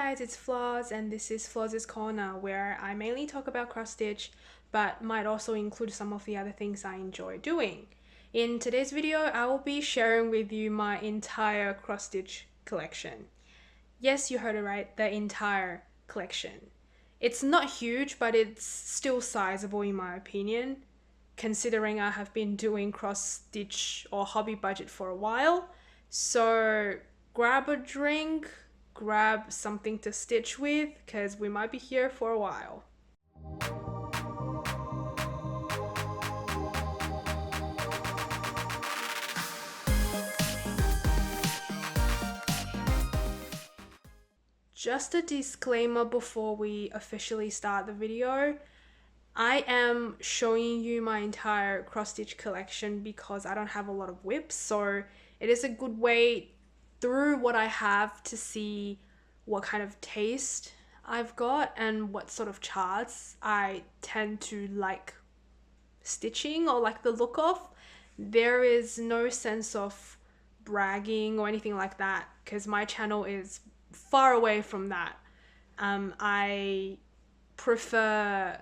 guys, it's Floss and this is Floss's Corner, where I mainly talk about cross stitch but might also include some of the other things I enjoy doing. In today's video, I will be sharing with you my entire cross stitch collection. Yes, you heard it right, the entire collection. It's not huge, but it's still sizable in my opinion, considering I have been doing cross stitch or hobby budget for a while. So grab a drink, grab something to stitch with, because we might be here for a while. Just a disclaimer before we officially start the video. I am showing you my entire cross stitch collection because I don't have a lot of whips, so it is a good way through what I have to see what kind of taste I've got and what sort of charts I tend to like stitching or like the look of. There is no sense of bragging or anything like that because my channel is far away from that. I prefer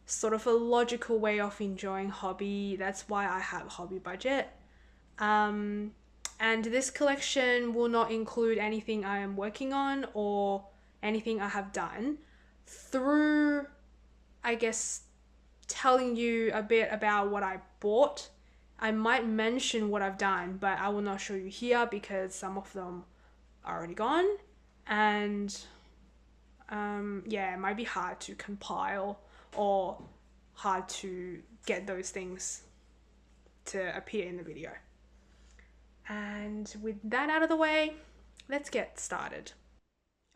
sort of a logical way of enjoying hobby. That's why I have hobby budget. And this collection will not include anything I am working on or anything I have done. Through, I guess, telling you a bit about what I bought, I might mention what I've done, but I will not show you here because some of them are already gone. And yeah, it might be hard to compile or hard to get those things to appear in the video. And with that out of the way, let's get started.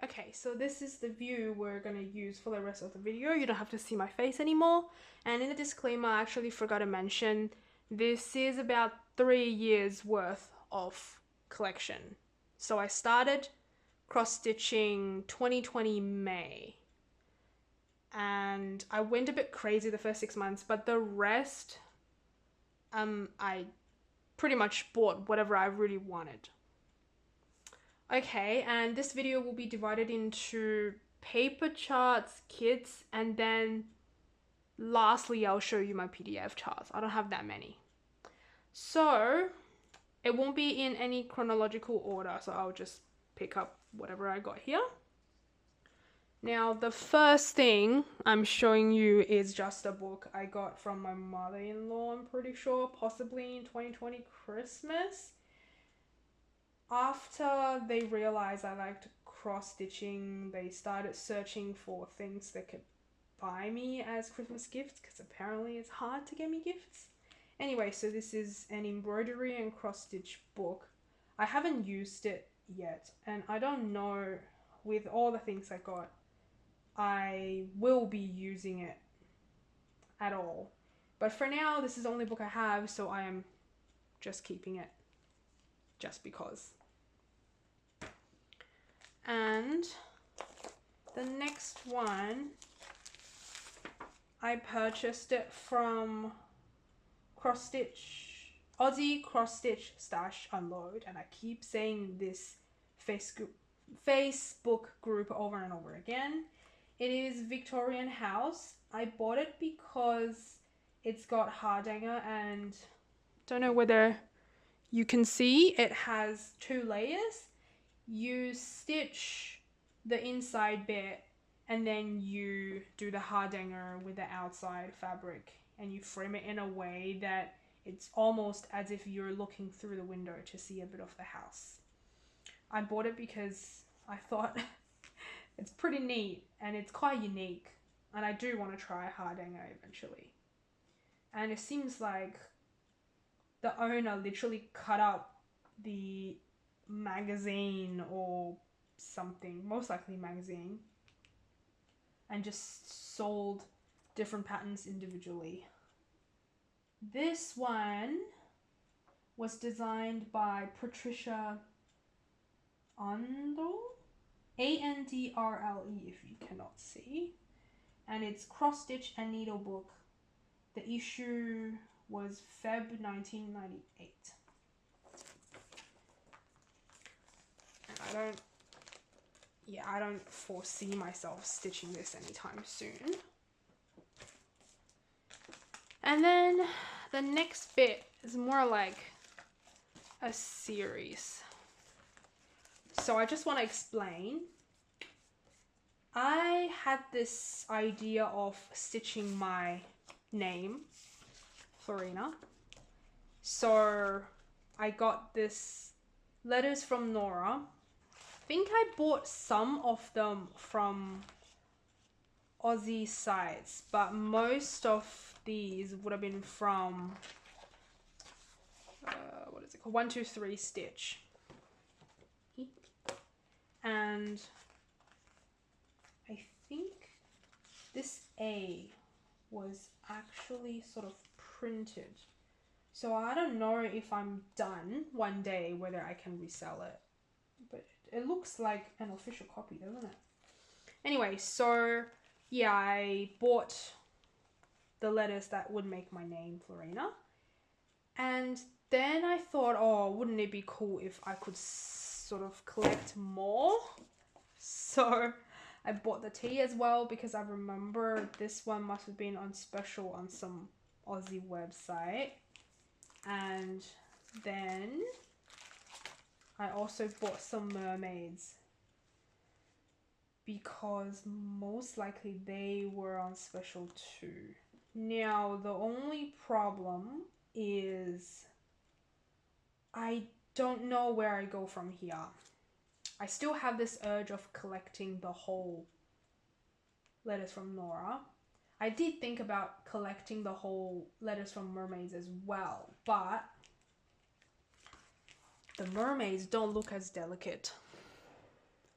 Okay, so this is the view we're gonna use for the rest of the video. You don't have to see my face anymore. And in the disclaimer, I actually forgot to mention, this is about 3 years worth of collection. So I started cross-stitching 2020 May. And I went a bit crazy the first 6 months, but the rest, I pretty much bought whatever I really wanted. Okay, and this video will be divided into paper charts, kits, and then lastly, I'll show you my PDF charts. I don't have that many. So it won't be in any chronological order, so I'll just pick up whatever I got here. Now, the first thing I'm showing you is just a book I got from my mother-in-law, I'm pretty sure, possibly in 2020 Christmas. After they realized I liked cross-stitching, they started searching for things they could buy me as Christmas gifts, because apparently it's hard to get me gifts. Anyway, so this is an embroidery and cross-stitch book. I haven't used it yet, and I don't know, with all the things I got, I will be using it at all. But for now, this is the only book I have, so I am just keeping it just because. And the next one, I purchased it from Aussie Cross Stitch Stash Unload, and I keep saying this Facebook group over and over again. It is Victorian House. I bought it because it's got 𝓕𝓵𝓸𝔃𝓃𝓾𝓫, and don't know whether you can see, it has 2 layers. You stitch the inside bit and then you do the 𝓕𝓸𝓃𝓾 with the outside fabric, and you frame it in a way that it's almost as if you're looking through the window to see a bit of the house. I bought it because I thought it's pretty neat and it's quite unique, and I do want to try 𝓕𝓸𝓃𝓾 eventually. And it seems like the owner literally cut up the magazine or something, most likely magazine, and just sold different patterns individually. This one was designed by Patricia Andrle, Andrle if you cannot see, and it's cross stitch and needle book. The issue was Feb 1998. And I don't yeah, I don't foresee myself stitching this anytime soon. And then the next bit is more like a series. So I just want to explain. I had this idea of stitching my name, 𝓕𝓵𝓸𝔃𝓃𝓾𝓫. So I got this letters from Nora. I think I bought some of them from Aussie sites, but most of these would have been from what is it called? 123 Stitch. And I think this A was actually sort of printed. So I don't know if I'm done one day whether I can resell it. But it looks like an official copy, doesn't it? Anyway, so yeah, I bought the letters that would make my name 𝓕𝓵𝓸𝓃𝓮. And then I thought, oh, wouldn't it be cool if I could sort of collect more? So I bought the tea as well because I remember this one must have been on special on some Aussie website. And then I also bought some mermaids because most likely they were on special too. Now, the only problem is I don't know where I go from here. I still have this urge of collecting the whole letters from Nora. I did think about collecting the whole letters from mermaids as well, but the mermaids don't look as delicate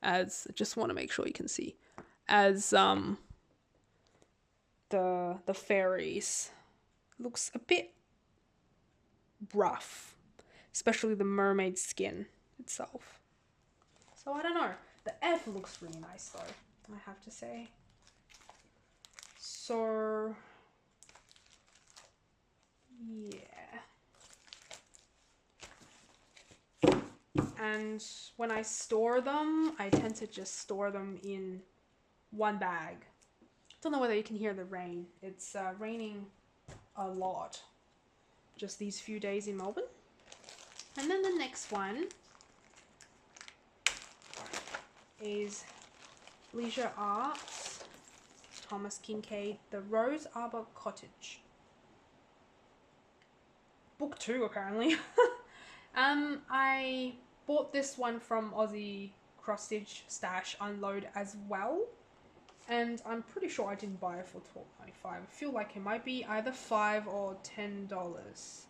as, just want to make sure you can see, as the fairies. Looks a bit rough, especially the mermaid skin itself. So I don't know. The F looks really nice though, I have to say. So yeah. And when I store them, I tend to just store them in one bag. Don't know whether you can hear the rain. It's raining a lot just these few days in Melbourne. And then the next one is Leisure Arts, Thomas Kincaid, The Rose Arbor Cottage. Book 2 apparently. I bought this one from Aussie Cross Stitch Stash Unload as well. And I'm pretty sure I didn't buy it for $12.95. I feel like it might be either $5 or $10.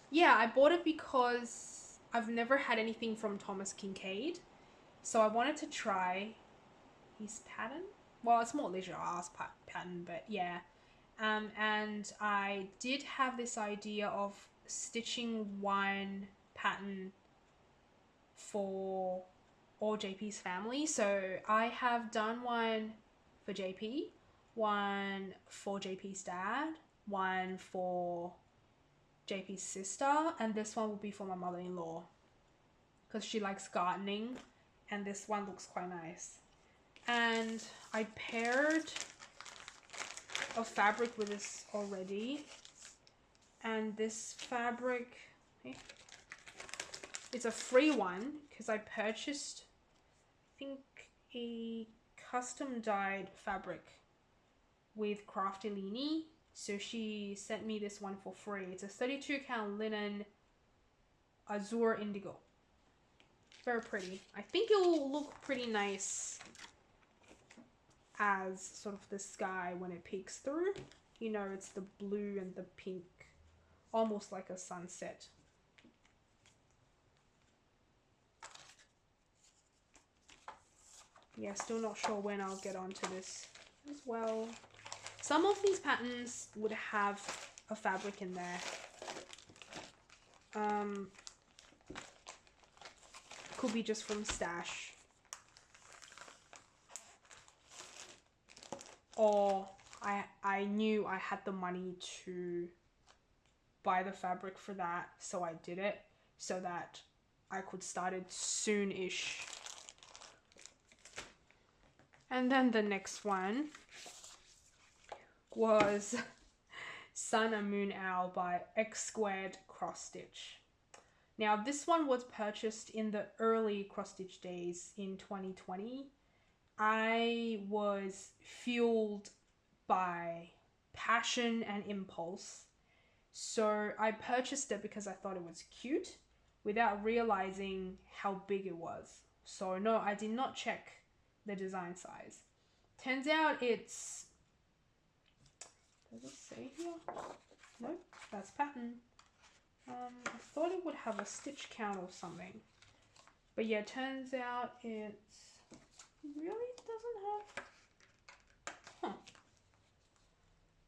Yeah, I bought it because I've never had anything from Thomas Kincaid. So I wanted to try his pattern. Well, it's more Leisure Arts pattern, but yeah. And I did have this idea of stitching one pattern for all JP's family. So I have done one for JP, one for JP's dad, one for JP's sister, and this one will be for my mother-in-law because she likes gardening, and this one looks quite nice. And I paired a fabric with this already, and this fabric, it's a free one because I purchased, I think, a custom dyed fabric with Crafty Leeny. So she sent me this one for free. It's a 32 count linen azure indigo. Very pretty. I think it will look pretty nice as sort of the sky when it peeks through. You know, it's the blue and the pink, almost like a sunset. Yeah, still not sure when I'll get onto this as well. Some of these patterns would have a fabric in there. Could be just from Stash. Or I knew I had the money to buy the fabric for that, so I did it so that I could start it soon-ish. And then the next one was Sun and Moon Owl by 𝓕𝓵𝓸𝔃𝓃𝓾𝓫 cross-stitch. Now this one was purchased in the early cross-stitch days in 2020. I was fueled by passion and impulse. So I purchased it because I thought it was cute without realizing how big it was. So no, I did not check the design size. Turns out it's, does it say here? No, that's pattern. I thought it would have a stitch count or something. But yeah, turns out it's really doesn't have,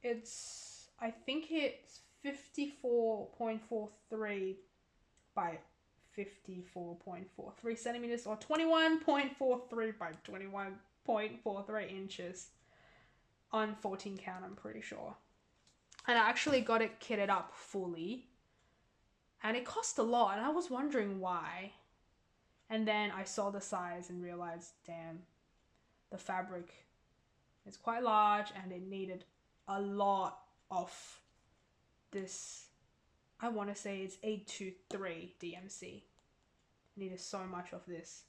it's, I think it's 54.43 by 54.43 centimeters or 21.43 by 21.43 inches on 14 count, I'm pretty sure. And I actually got it kitted up fully and it cost a lot and I was wondering why. And then I saw the size and realized, damn, the fabric is quite large and it needed a lot of this. I want to say it's 823 DMC. Needed so much of this.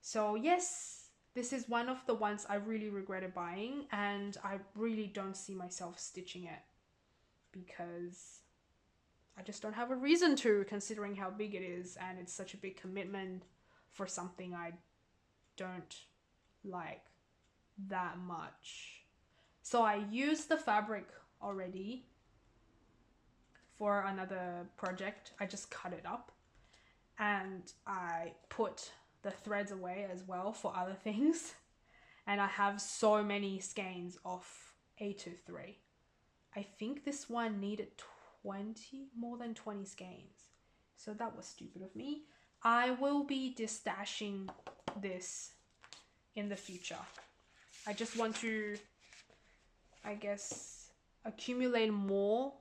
So yes, this is one of the ones I really regretted buying and I really don't see myself stitching it because I just don't have a reason to, considering how big it is and it's such a big commitment for something I don't like that much. So I used the fabric already for another project. I just cut it up and I put the threads away as well for other things. And I have so many skeins of 823. I think this one needed 20, more than 20 skeins. So that was stupid of me. I will be destashing this in the future. I just want to, I guess, accumulate more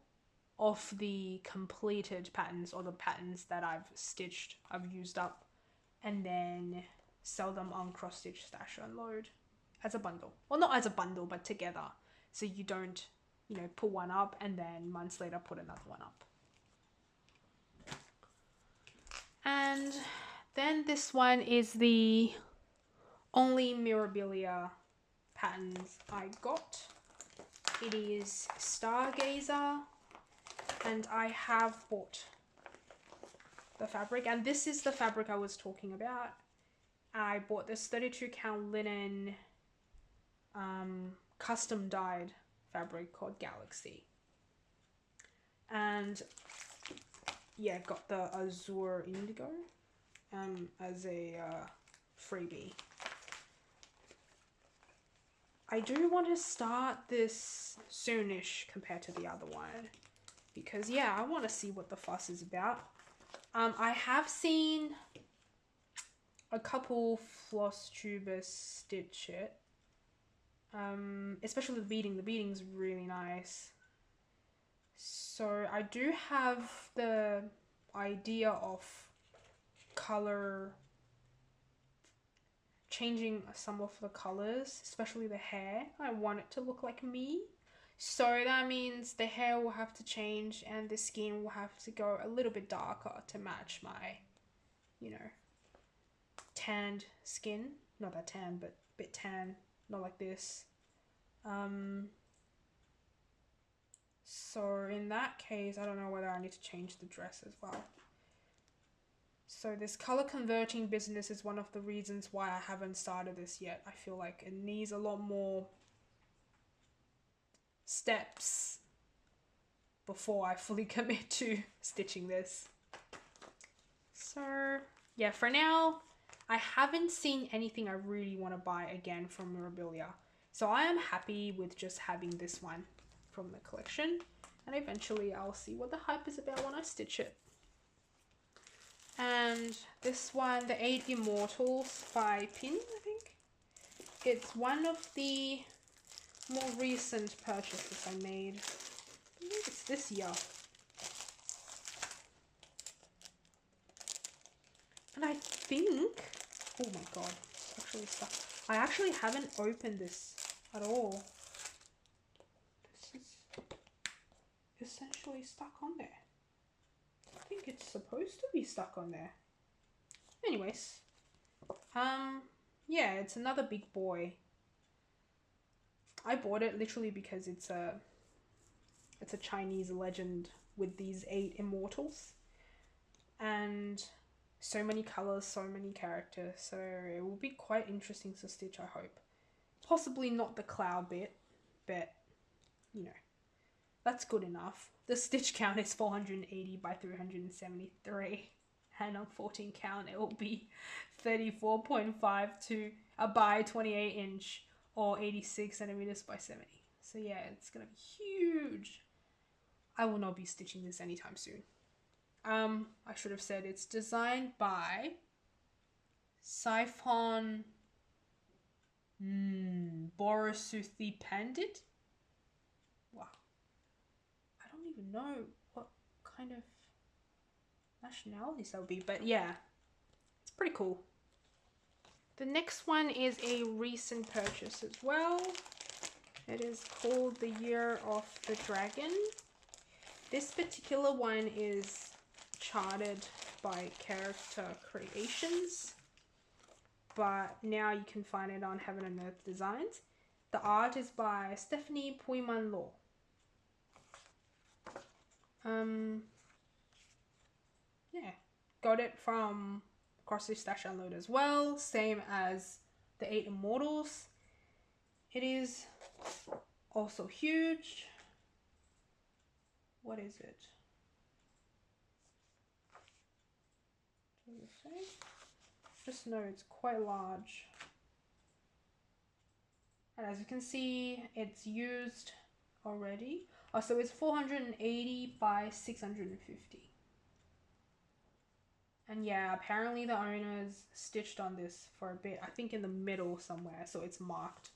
of the completed patterns or the patterns that I've stitched, I've used up, and then sell them on Cross Stitch Stash Unload as a bundle. Well, not as a bundle, but together. So you don't, you know, put one up and then months later put another one up. And then this one is the only memorabilia patterns I got. It is Stargazer. And I have bought the fabric, and this is the fabric I was talking about. I bought this 32 count linen custom dyed fabric called Galaxy. And yeah, got the Azure Indigo as a freebie. I do want to start this soonish compared to the other one. Because yeah, I want to see what the fuss is about. I have seen a couple Flosstubers stitch it. Especially the beading. The beading's really nice. So I do have the idea of color, changing some of the colors, especially the hair. I want it to look like me. So that means the hair will have to change and the skin will have to go a little bit darker to match my, you know, tanned skin. Not that tan, but a bit tan, not like this. So in that case, I don't know whether I need to change the dress as well. So this color converting business is one of the reasons why I haven't started this yet. I feel like it needs a lot more steps before I fully commit to stitching this. So yeah, for now, I haven't seen anything I really want to buy again from memorabilia. So I am happy with just having this one from the collection. And eventually I'll see what the hype is about when I stitch it. And this one, the 8 Immortals by Pin, I think. It's one of the more recent purchases I made. I believe it's this year. And I think, oh my god, it's actually stuck. I actually haven't opened this at all. This is essentially stuck on there. I think it's supposed to be stuck on there. Anyways, yeah, it's another big boy. I bought it literally because it's a Chinese legend with these 8 immortals. And so many colors, so many characters, so it will be quite interesting to stitch, I hope. Possibly not the cloud bit, but you know, that's good enough. The stitch count is 480 by 373, and on 14 count it will be 34.5 to by 28 inch or 86 centimeters by 70. So yeah, it's gonna be huge. I will not be stitching this anytime soon. I should have said it's designed by 𝓕𝓵𝓸𝔃𝓃𝓾𝓫𝓮. Wow. I don't even know what kind of nationalities that would be, but yeah, it's pretty cool. The next one is a recent purchase as well. It is called the Year of the Dragon. This particular one is charted by Character Creations, but now you can find it on Heaven and Earth Designs. The art is by 𝓕𝓵𝓸𝔃𝓃𝓽𝓾. Yeah, got it from Crafty Leeny as well, same as the 8 Immortals. It is also huge. What is it? Does it say? Just know it's quite large. And as you can see, it's used already. Oh, so it's 480 by 650. And yeah, apparently the owners stitched on this for a bit. I think in the middle somewhere, so it's marked.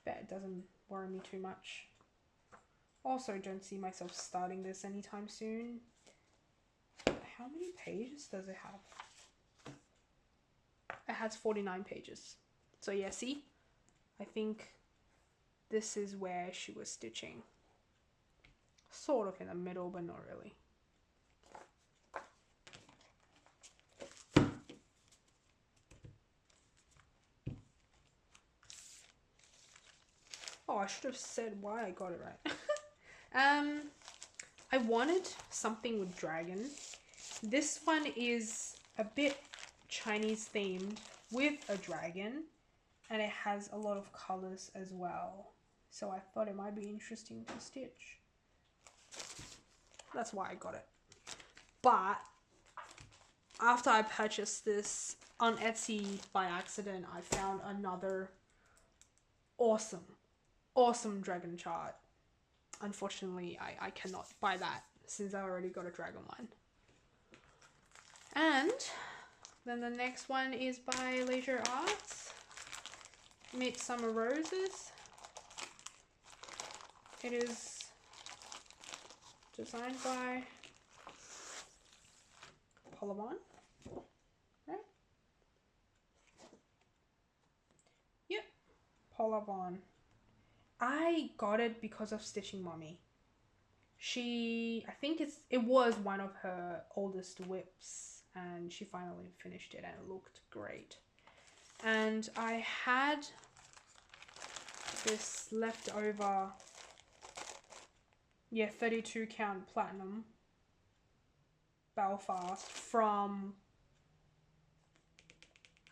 But it doesn't worry me too much. Also, don't see myself starting this anytime soon. How many pages does it have? It has 49 pages. So yeah, see? I think this is where she was stitching. Sort of in the middle, but not really. Oh, I should have said why I got it right. I wanted something with dragon. This one is a bit Chinese themed with a dragon, and it has a lot of colors as well. So I thought it might be interesting to stitch. That's why I got it. But after I purchased this on Etsy by accident, I found another awesome dragon chart. Unfortunately, I cannot buy that since I already got a dragon one. And then the next one is by Leisure Arts, Midsummer Roses. It is designed by 𝓕𝓵𝓸𝔃𝓃𝓮, right? Yep, 𝓕𝓵𝓸𝓃. I got it because of Stitching Mommy. I think it was one of her oldest whips, and she finally finished it and it looked great. And I had this leftover, 32 count platinum Belfast from,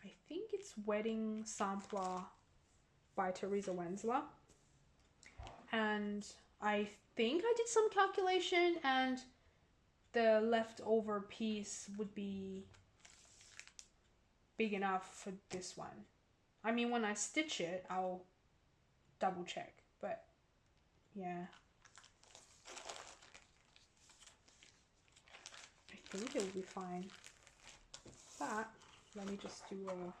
I think it's Wedding Sampler by Teresa Wenzler. And I think I did some calculation and the leftover piece would be big enough for this one. I mean, when I stitch it, I'll double check, but yeah. I think it will be fine. But let me just do a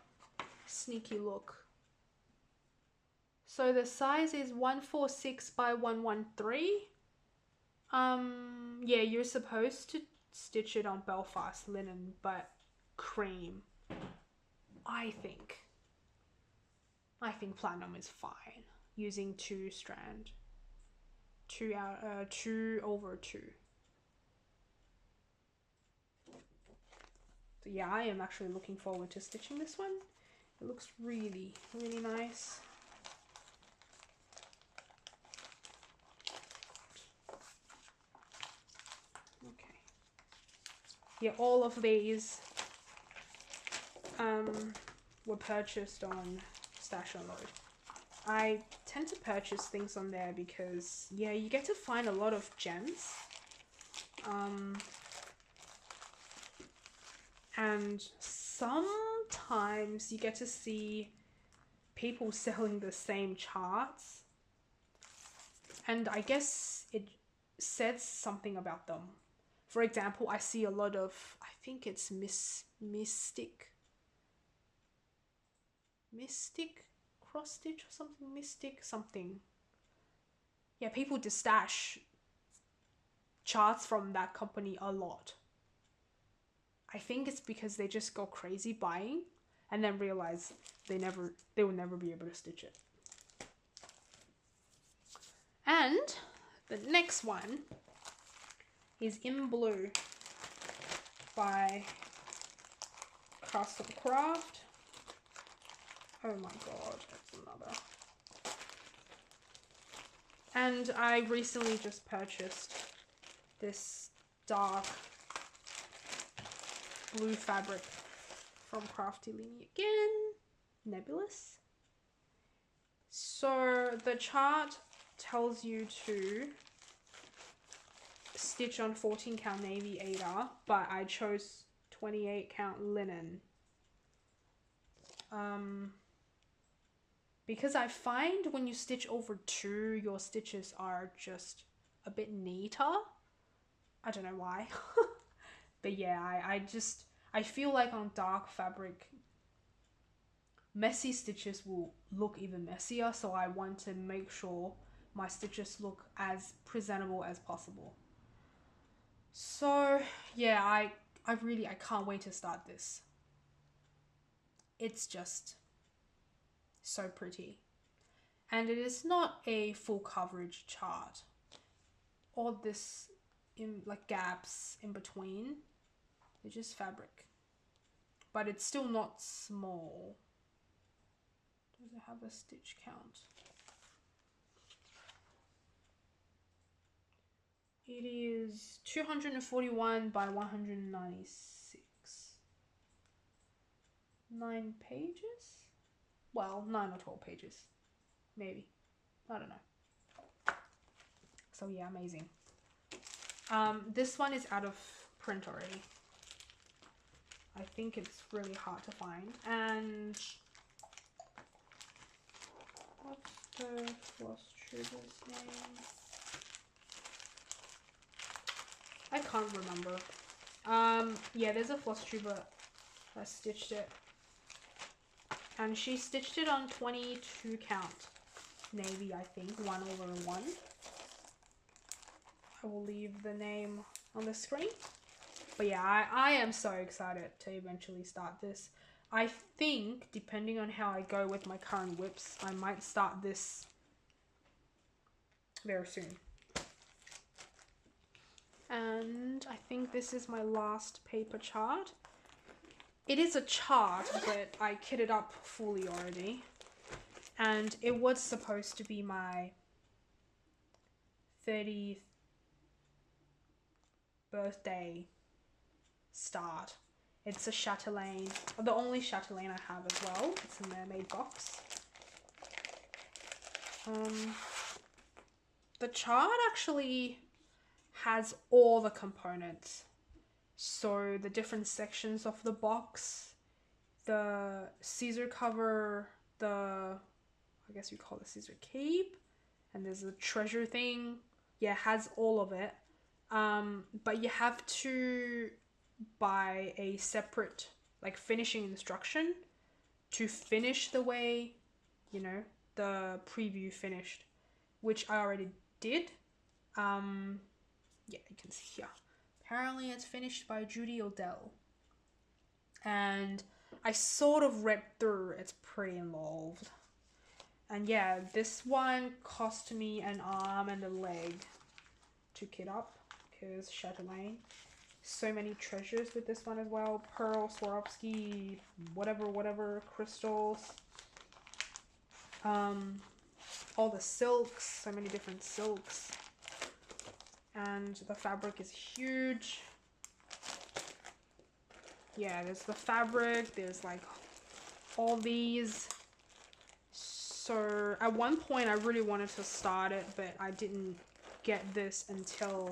sneaky look. So the size is 146 by 113. Yeah, you're supposed to stitch it on Belfast linen, but cream. I think platinum is fine using 2 strand, 2/2. So yeah, I am actually looking forward to stitching this one. It looks really, really nice. Okay. Yeah, all of these were purchased on Stash and Load. I tend to purchase things on there because, yeah, you get to find a lot of gems. And sometimes you get to see people selling the same charts. And I guess it says something about them. For example, I see a lot of, I think it's Mystic cross stitch or something, Mystic something. Yeah, people just stash charts from that company a lot. I think it's because they just go crazy buying and then realize they will never be able to stitch it. And the next one is In Blue by Custom Craft. Oh my god, that's another. And I recently just purchased this dark blue fabric from Crafty Leeny again, Nebulous. So the chart tells you to stitch on 14 count navy 8er, but I chose 28 count linen. Because I find when you stitch over 2, your stitches are just a bit neater. I don't know why. But yeah, I feel like on dark fabric, messy stitches will look even messier, so I want to make sure my stitches look as presentable as possible. So yeah, I can't wait to start this. It's just so pretty. And it is not a full coverage chart. All this in like gaps in between, it's just fabric. But it's still not small. Does it have a stitch count? It is 241 by 196. 9 pages? Well, 9 or 12 pages. Maybe. I don't know. So yeah, amazing. This one is out of print already. I think it's really hard to find. And what's the Flosstubers name? I can't remember. Yeah, there's a Flosstuber that stitched it. And she stitched it on 22 count navy, I think, 1/1. I will leave the name on the screen. But yeah, I am so excited to eventually start this. I think, depending on how I go with my current whips, I might start this very soon. And I think this is my last paper chart. It is a chart, but I kitted up fully already. And it was supposed to be my 30th birthday start. It's a chatelaine, the only chatelaine I have as well. It's a mermaid box. The chart actually has all the components. So the different sections of the box, the scissor cover, I guess we call it scissor keep, and there's a treasure thing. Yeah, it has all of it. But you have to buy a separate like finishing instruction to finish the way, you know, the preview finished, which I already did. Yeah, you can see here. Apparently it's finished by Judy Odell. and I sort of read through. It's pretty involved. And yeah, this one cost me an arm and a leg to kit up because Chatelaine. So many treasures with this one as well. Pearl, Swarovski, whatever, crystals. All the silks, so many different silks. And the fabric is huge. Yeah, there's the fabric, there's like all these. So at one point I really wanted to start it, but I didn't get this until,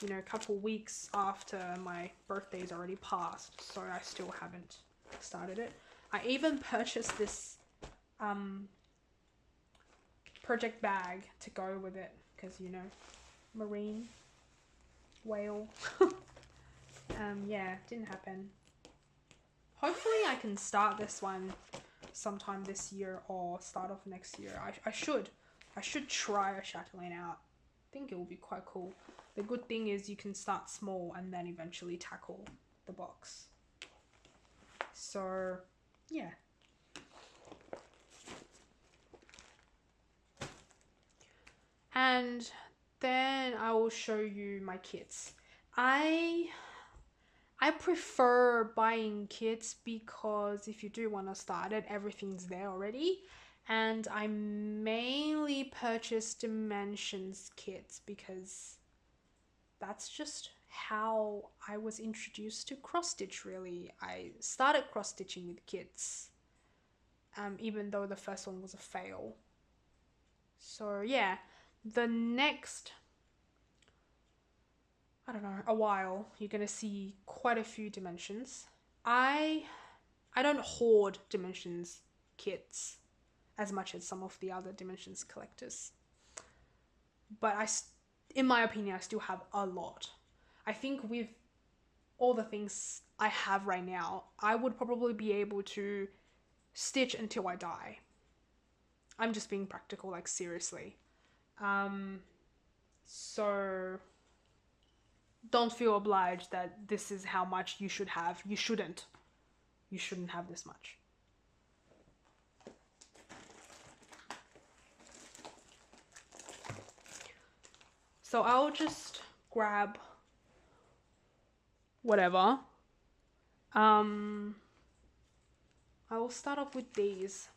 you know, a couple weeks after my birthday's already passed. So I still haven't started it. I even purchased this project bag to go with it because, you know, marine whale. Yeah, didn't happen. Hopefully I can start this one sometime this year or start off next year. I should try a chatelaine out. I think it will be quite cool. The good thing is you can start small and then eventually tackle the box. So yeah. And then I will show you my kits. I prefer buying kits because if you do want to start it, everything's there already. And I mainly purchase Dimensions kits because that's just how I was introduced to cross stitch, really. I started cross stitching with kits, even though the first one was a fail. So yeah, the next, I don't know, a while, you're gonna see quite a few Dimensions. I don't hoard Dimensions kits as much as some of the other Dimensions collectors, but in my opinion, I still have a lot. I think with all the things I have right now, I would probably be able to stitch until I die. I'm just being practical, like seriously. So don't feel obliged that this is how much you should have. You shouldn't. You shouldn't have this much. So I'll just grab whatever. I will start off with these.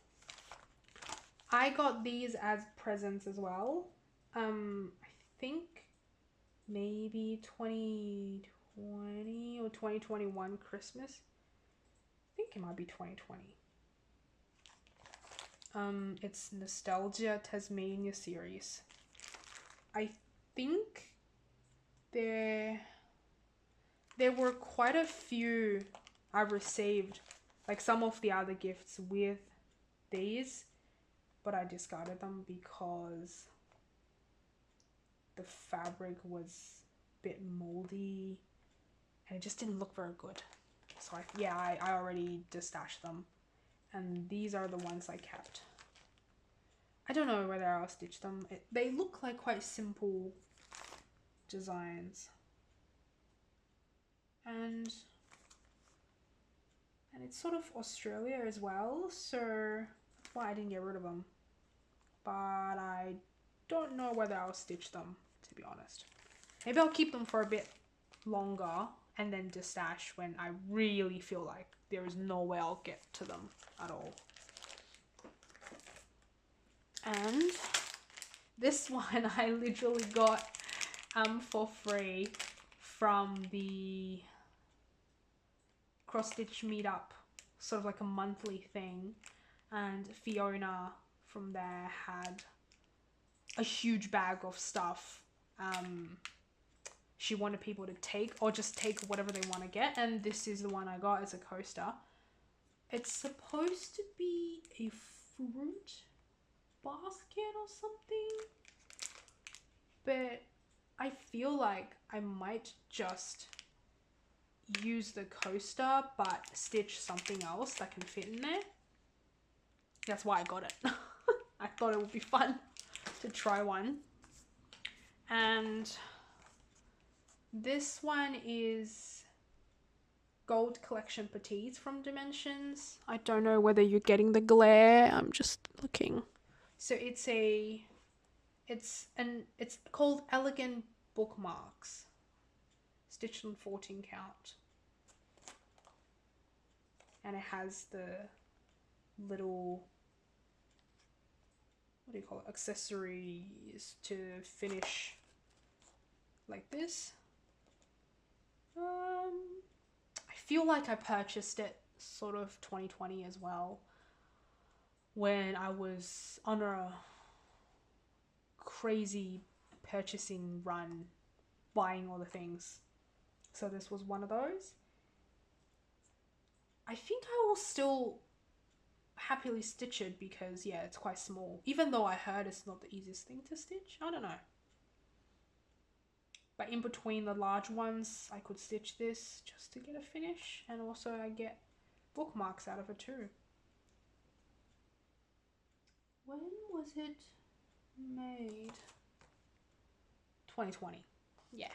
I got these as presents as well. I think maybe 2020 or 2021 Christmas. I think it might be 2020. It's Nostalgia Tasmania series. I think there were quite a few I received, like some of the other gifts with these, but I discarded them because the fabric was a bit moldy and it just didn't look very good. So I already distashed them, and these are the ones I kept. I don't know whether I'll stitch them. They look like quite simple designs, and it's sort of Australia as well, so that's why I didn't get rid of them. But I don't know whether I'll stitch them, to be honest. Maybe I'll keep them for a bit longer and then distash when I really feel like there is no way I'll get to them at all. And this one I literally got for free from the cross stitch meetup, sort of like a monthly thing, and Fiona from there had a huge bag of stuff she wanted people to take, or just take whatever they want to get, and this is the one I got as a coaster. It's supposed to be a fruit basket or something, but I feel like I might just use the coaster but stitch something else that can fit in there. That's why I got it. I thought it would be fun to try one. And this one is gold collection petites from Dimensions. I don't know whether you're getting the glare. I'm just looking. So it's called Elegant Bookmarks, stitched on 14 count, and it has the little, what do you call it, accessories to finish like this. I feel like I purchased it sort of 2020 as well, when I was on a crazy purchasing run, buying all the things. So this was one of those. I think I will still happily stitch it because, yeah, it's quite small. Even though I heard it's not the easiest thing to stitch. I don't know. But in between the large ones, I could stitch this just to get a finish. And also I get bookmarks out of it too. When was it made? 2020. Yeah.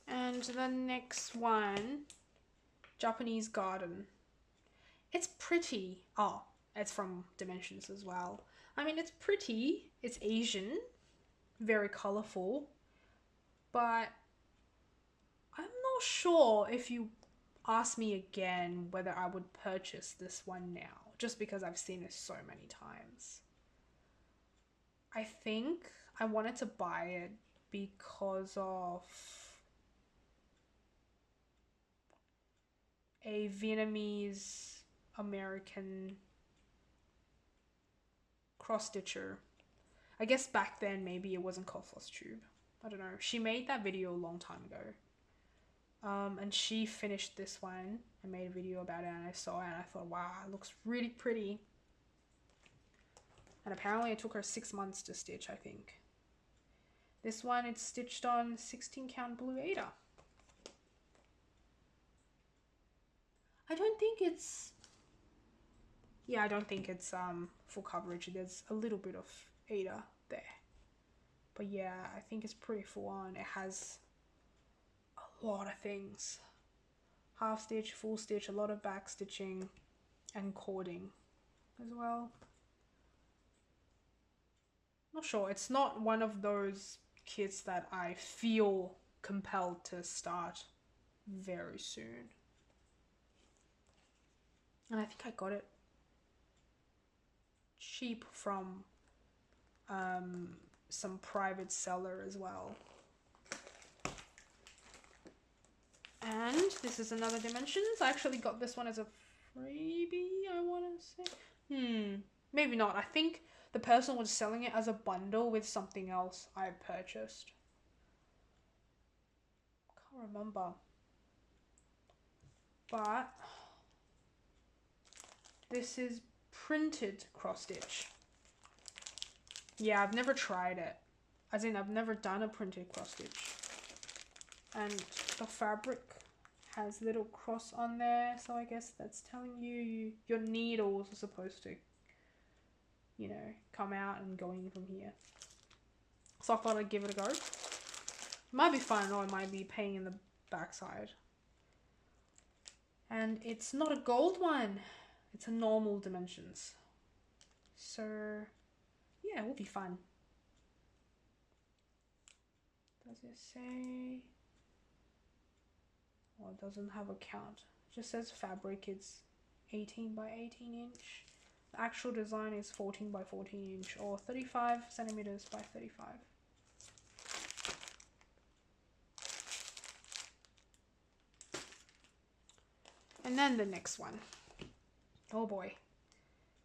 And the next one, Japanese Garden. It's pretty. Oh, it's from Dimensions as well. I mean, it's pretty. It's Asian, very colorful, but I'm not sure if you ask me again whether I would purchase this one now, just because I've seen it so many times. I think I wanted to buy it because of a Vietnamese American cross stitcher. I guess back then maybe it wasn't called Flosstubers. I don't know. She made that video a long time ago. And she finished this one and made a video about it, and I saw it and I thought, wow, it looks really pretty. And apparently it took her 6 months to stitch, I think. This one, it's stitched on 16 count blue Aida. I don't think it's full coverage. There's a little bit of Aida there. But yeah, I think it's pretty full on. It has a lot of things. Half stitch, full stitch, a lot of back stitching and cording as well. Not sure. It's not one of those kits that I feel compelled to start very soon. And I think I got it cheap from some private seller as well. And this is another Dimensions. I actually got this one as a freebie, I want to say. Maybe not. I think the person was selling it as a bundle with something else I purchased. Can't remember. But this is printed cross stitch. Yeah, I've never tried it. As in, I've never done a printed cross stitch. And the fabric has little cross on there, so I guess that's telling you your needles are supposed to, you know, come out and go in from here. So I thought I'd give it a go. It might be fun, or it might be pain in the backside. And it's not a gold one, it's a normal Dimensions. So yeah, it will be fun. Does it say? Well, it doesn't have a count. It just says fabric. It's 18 by 18 inch. The actual design is 14 by 14 inch, or 35 centimeters by 35. And then the next one. Oh boy.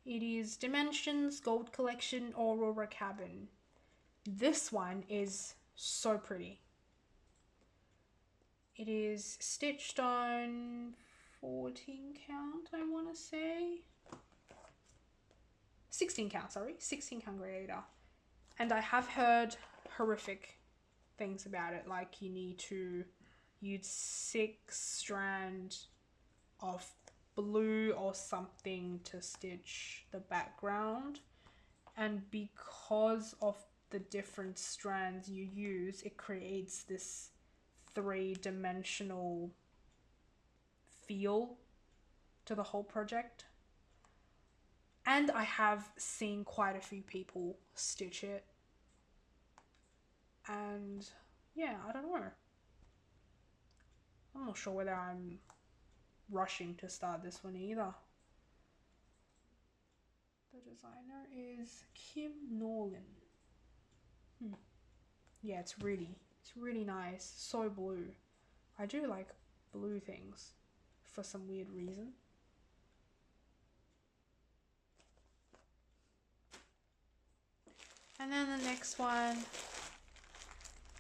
It is Dimensions Gold Collection Aurora Cabin. This one is so pretty. It is stitched on 14 count, I want to say. 16 count, sorry. 16 count Aida. And I have heard horrific things about it. Like you need to use 6 strands of blue or something to stitch the background. And because of the different strands you use, it creates this three-dimensional feel to the whole project. And I have seen quite a few people stitch it. And yeah, I don't know. I'm not sure whether I'm rushing to start this one either. The designer is 𝐭𝐫𝐞𝓫𝓮. Yeah, it's really nice. So blue. I do like blue things for some weird reason. And then the next one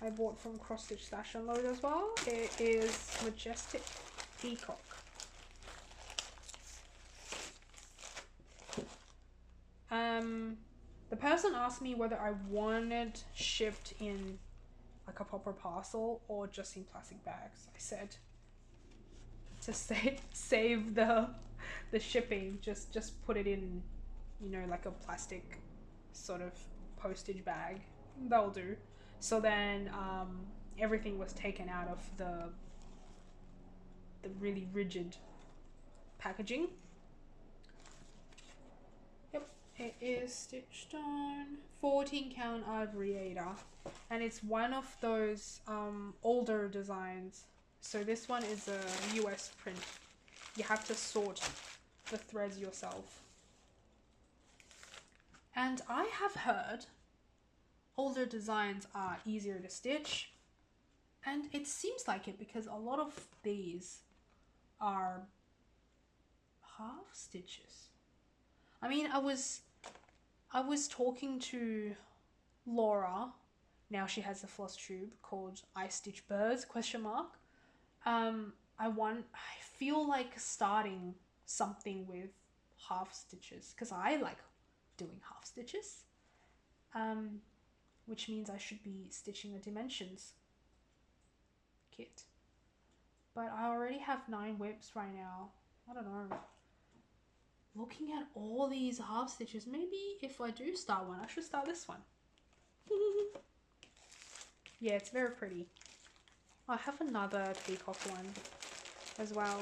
I bought from 𝓕𝓵𝓸𝔃𝔃𝓽𝓾𝓫 as well. It is Majestic Peacock. The person asked me whether I wanted shipped in like a proper parcel or just in plastic bags. I said to save the shipping, just put it in, you know, like a plastic sort of postage bag. That'll do. So then everything was taken out of the really rigid packaging. Yep, it is stitched on 14 count 𝓕𝓵𝓸𝔃𝓃𝓫, and it's one of those older designs. So this one is a US print. You have to sort the threads yourself. And I have heard older designs are easier to stitch, and it seems like it because a lot of these are half stitches. I mean, I was talking to Laura. Now she has a floss tube called 𝐿stitchbirds ? I feel like starting something with half stitches because I like doing half stitches, which means I should be stitching a dimensions kit. But I already have 9 whips right now. I don't know. Looking at all these half stitches, maybe if I do start one, I should start this one. Yeah, it's very pretty. I have another peacock one as well.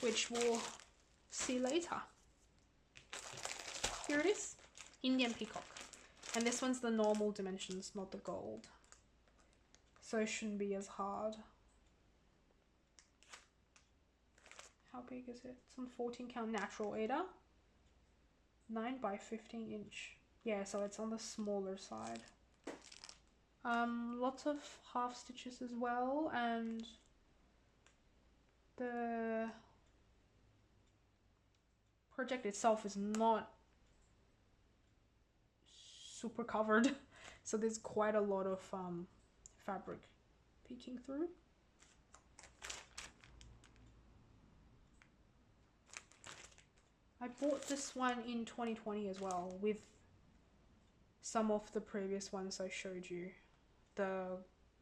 Which we'll see later. Here it is, Indian peacock. And this one's the normal dimensions, not the gold. So it shouldn't be as hard. How big is it? It's on 14 count natural Aida. 9 by 15 inch. Yeah, so it's on the smaller side. Lots of half stitches as well, and the project itself is not super covered, so there's quite a lot of fabric peeking through. I bought this one in 2020 as well with some of the previous ones I showed you, the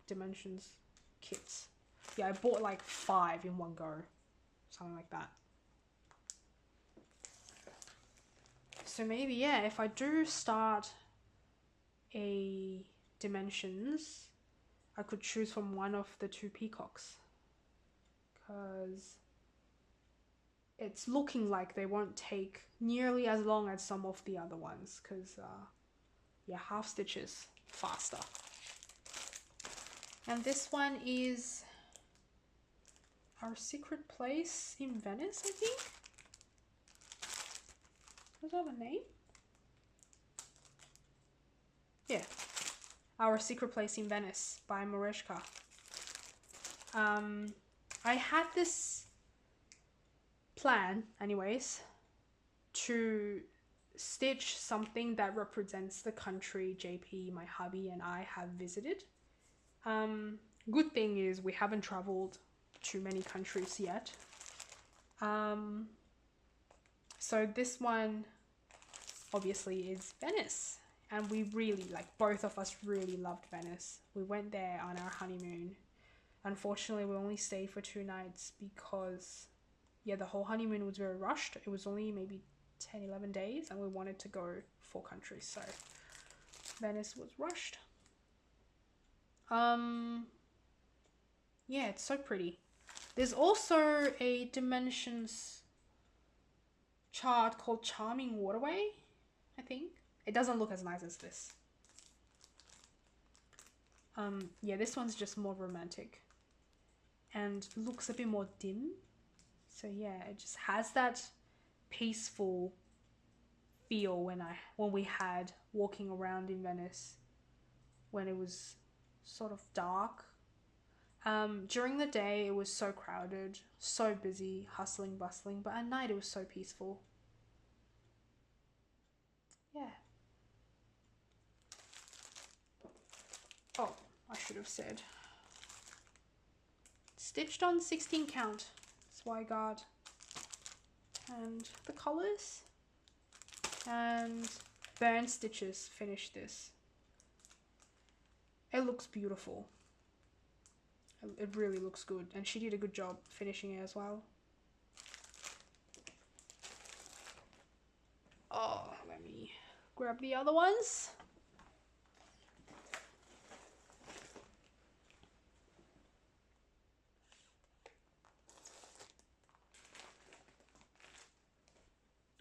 dimensions kits. Yeah, I bought like 5 in one go, something like that. So maybe, yeah, if I do start a dimensions, I could choose from one of the 2 peacocks, because it's looking like they won't take nearly as long as some of the other ones, because yeah, half stitches faster. And this one is Our Secret Place in Venice, I think. Does that have a name? Yeah, Our Secret Place in Venice by 𝓕𝓵𝓸𝔃𝓃𝓏. I had this plan, anyways, to stitch something that represents the country JP, my hubby, and I have visited. Good thing is we haven't traveled to many countries yet. So this one obviously is Venice, and we really, like, both of us really loved Venice. We went there on our honeymoon. Unfortunately, we only stayed for 2 nights because, yeah, the whole honeymoon was very rushed. It was only maybe 10, 11 days, and we wanted to go 4 countries, so Venice was rushed. Yeah, it's so pretty. There's also a dimensions chart called Charming Waterway, I think. It doesn't look as nice as this. Yeah, this one's just more romantic and looks a bit more dim. So yeah, it just has that peaceful feel when we had walking around in Venice when it was sort of dark. During the day it was so crowded, so busy, hustling, bustling, but at night it was so peaceful. Yeah. Oh, I should have said. Stitched on 16 count. 𝓕𝓵𝓸𝔃𝓃𝓮. And the colors. And burn stitches finish this. It looks beautiful. It really looks good. And she did a good job finishing it as well. Oh, let me grab the other ones.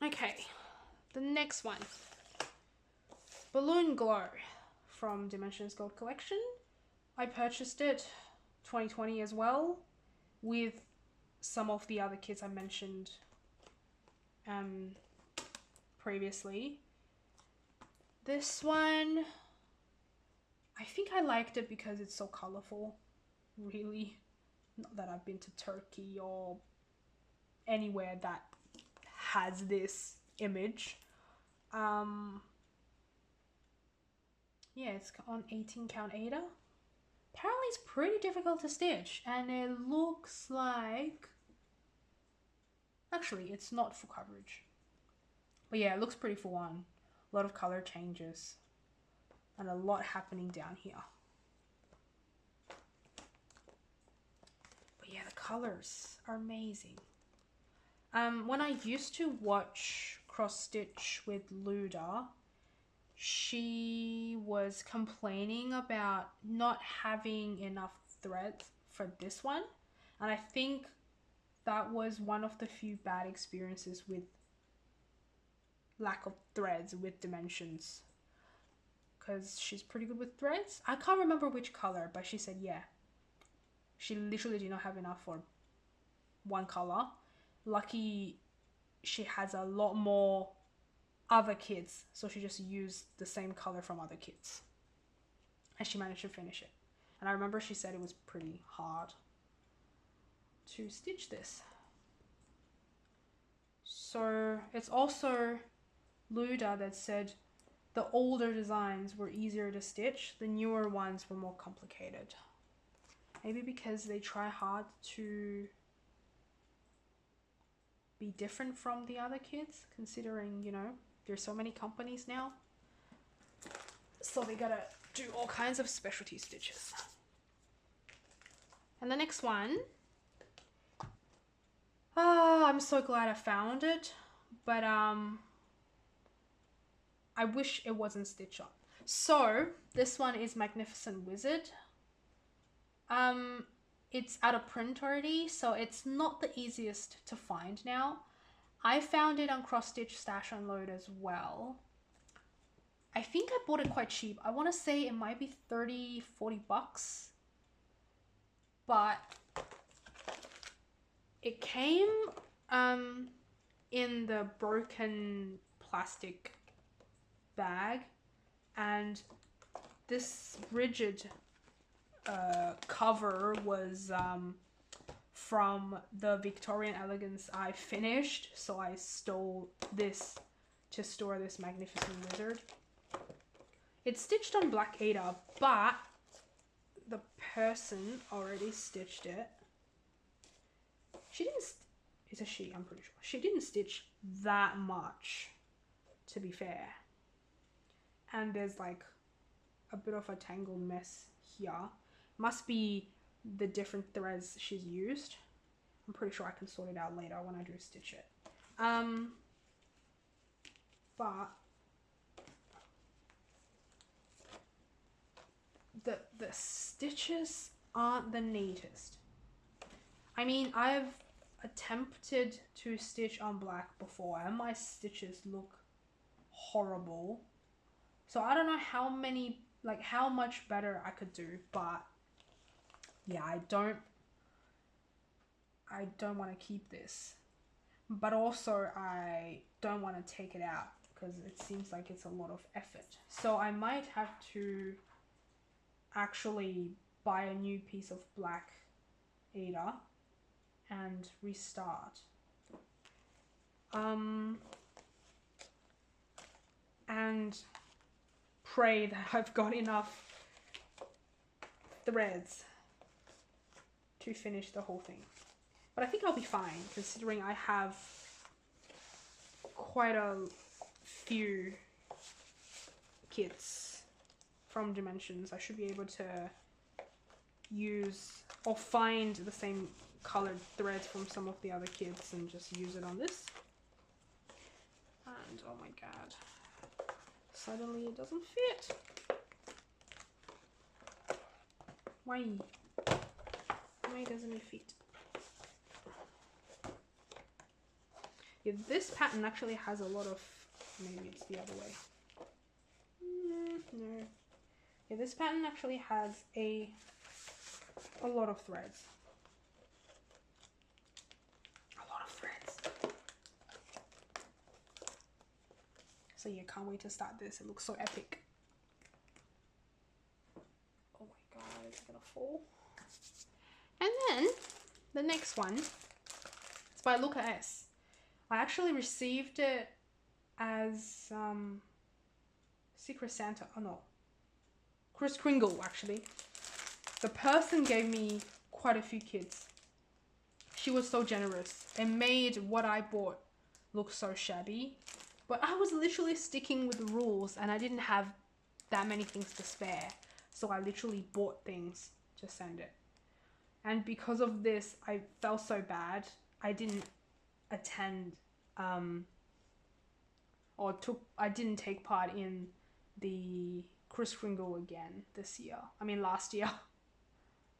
Okay, the next one. Balloon Glow from Dimensions Gold Collection. I purchased it 2020 as well with some of the other kits I mentioned previously. This one, I think I liked it because it's so colorful, really. Not that I've been to Turkey or anywhere that has this image. Yeah, it's on 18 count Ada. Apparently it's pretty difficult to stitch, and it looks like, actually it's not full coverage, but yeah, it looks pretty full on. A lot of color changes and a lot happening down here. But yeah, the colors are amazing. When I used to watch cross stitch with 𝓕𝓵𝓸𝔃𝓃𝓮, she was complaining about not having enough threads for this one, and I think that was one of the few bad experiences with lack of threads with dimensions, because she's pretty good with threads. I can't remember which color, but she said yeah, she literally did not have enough for one color. Lucky she has a lot more other kits, so she just used the same color from other kits and she managed to finish it. And I remember she said it was pretty hard to stitch this. So it's also 𝓕𝓵𝓸𝓃𝓮 that said the older designs were easier to stitch, the newer ones were more complicated. Maybe because they try hard to be different from the other kits, considering, you know, there's so many companies now, so they gotta do all kinds of specialty stitches. And the next one, I'm so glad I found it, but I wish it wasn't stitched up. So this one is Magnificent Wizard. It's out of print already, so it's not the easiest to find now. I found it on Cross Stitch Stash Unload as well. I think I bought it quite cheap. I want to say it might be 30, 40 bucks. But it came in the broken plastic bag, and this rigid cover was from the Victorian Elegance I finished, so I stole this to store this Magnificent Wizard. It's stitched on black Ada, but the person already stitched it. She didn't, it's a she, I'm pretty sure. She didn't stitch that much, to be fair. And there's like a bit of a tangled mess here. Must be the different threads she's used. I'm pretty sure I can sort it out later when I do stitch it. but the stitches aren't the neatest. I mean, I've attempted to stitch on black before and my stitches look horrible. So I don't know how many, like how much better I could do, but yeah, I don't want to keep this. But also I don't want to take it out because it seems like it's a lot of effort. So I might have to actually buy a new piece of black _𝓸𝓃 and restart. And pray that I've got enough threads to finish the whole thing. But I think I'll be fine considering I have quite a few kits from Dimensions. I should be able to use or find the same colored threads from some of the other kits and just use it on this. And oh my god, suddenly it doesn't fit. Why doesn't it fit? Yeah, this pattern actually has a lot of, maybe it's the other way. No. Yeah, this pattern actually has a lot of threads. A lot of threads. So yeah, can't wait to start this. It looks so epic. Oh my god, it's gonna fall. And then the next one, it's by 𝓕𝓵𝓸𝔃𝓃𝓚. I actually received it as Secret Santa. Oh no, Kris Kringle actually. The person gave me quite a few kits. She was so generous. It made what I bought look so shabby. But I was literally sticking with the rules and I didn't have that many things to spare. So I literally bought things to send it. And because of this, I felt so bad. I didn't attend I didn't take part in the Kris Kringle again this year. I mean last year.